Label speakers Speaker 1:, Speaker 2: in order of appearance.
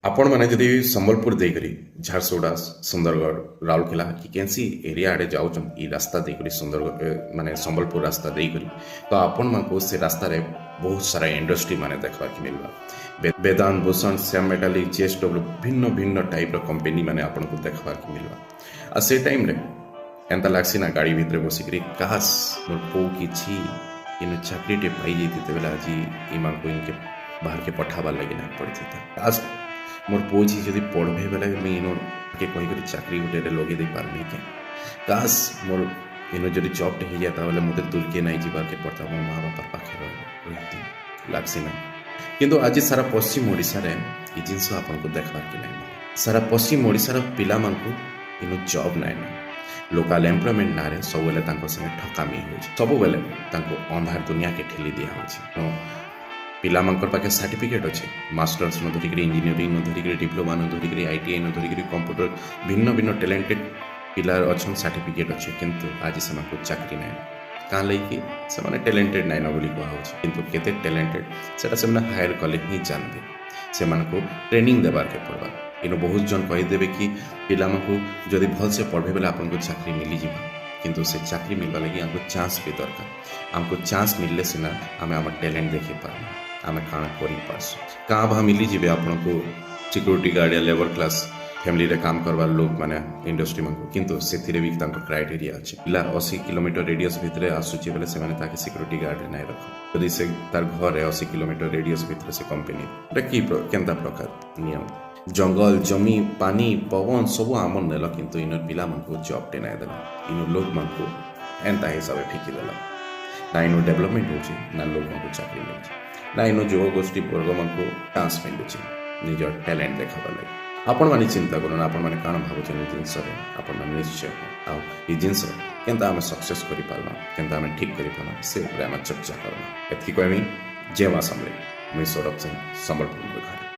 Speaker 1: आपण मैंने जदि संबलपुर देकरी झारसुगुड़ा सुंदरगढ़ राउरकेला कि कैंसी एरिया आड़े जाऊन ई रास्ता देकरी सुंदरगढ़ माने संबलपुर रास्ता देकरी तो आपण मानक से रास्ता रे बहुत सारा इंडस्ट्री माने देखा कि मिलवा वेदांत भूषण श्याम मेटालिक जेएसडब्ल्यू भिन्न भिन्न टाइप कंपनी माने आपण को देखा कि मिलवा आ से टाइम रे एंता लागसी ना गाड़ी भितर बसिकरी काश मोर पो किछि इन चाकरीटे पाई जेते बेला आज इमान को इनके बाहर के पठावा लगे ना पड़ी था काश मोर पुओ झी जदि पढ़बे बेले मुई इनो के कहीकि चाकरी गोटे लगे दे पारबी के काश मोर इनो जदि जॉबटे हो जाता बेले मते दुलके नहीं जीवार के पड़ता मोर माँ बापा पाखे रही लागसी ना किंतु आज सारा पश्चिम ओडिशा रे ई जिनस आपन को देखबार के नहीं मिले सारा पश्चिम ओडिशा रो पिला मानकु इनो जॉब नहीं ना लोकल एम्प्लॉयमेंट ना रे सब बेले तांको संगे ठकामी हो सब बेले तांको अंधार दुनिया के ठेली दिया हो पिला पाखे सर्टिफिकेट अच्छे मास्टर्स न धरिक इंजीनियरिंग न धरिक डिप्लोमा न धरिक आईटीआई न धरिक कंप्यूटर भिन्न भिन्न टैलेंटेड पिला अच्छा सर्टिफिकेट अच्छे किंतु आज से चाकरी ना क्या लगे से टैलेंटेड नाइन बोली कहुच्छे किंतु केते टैलेंटेड से हायर कले ही जानते से ट्रेनिंग देवार के पड़वा इन बहुत जन कहीदेवे कि पिला जदि भल से पढ़े बेले आपको चाकरी मिली जावा किंतु से चाकरी मिलवा लगी हमको चांस भी दरकार हमको चांस मिलले सिना आम आम टैलेंट देखी पार आम काण कर क्या भा मिली जी आपन को सिक्योरिटी गार्ड या लेबर क्लास फैमिली रे काम करवार लोग माने इंडस्ट्री मन किंतु से भी क्राइटेरिया अच्छे पिला 80 किलोमीटर रेडियस भितर आसूची बेले से सिक्योरिटी गार्ड नहीं रख यदि से तार घर 80 किलोमीटर रेडियस भितर से कंपनी कि केनता प्रकार नियम जंगल जमी पानी पवन सब आमर नेल किंतु इन पिला मन जॉब टे नहीं देला इन लोग मन को एंता हिसाब फिकी देला ना इन डेवलपमेंट हो ना लोग मन को चाकरी मिलूँ ना इन युवा गोष्ठी वर्ग मन को चांस मिलूँ निज टैलेंट देखा लगे आपण मैंने चिंता करूँ आपण मैंने कौन भावुन जिनस आपण निश्चय आई जिनस केन्ता आम सक्सेस कर ठीक कर से आम चर्चा करना एति कहमी जय माँ समले मुई सौरभ सिंह संबलपुर घर।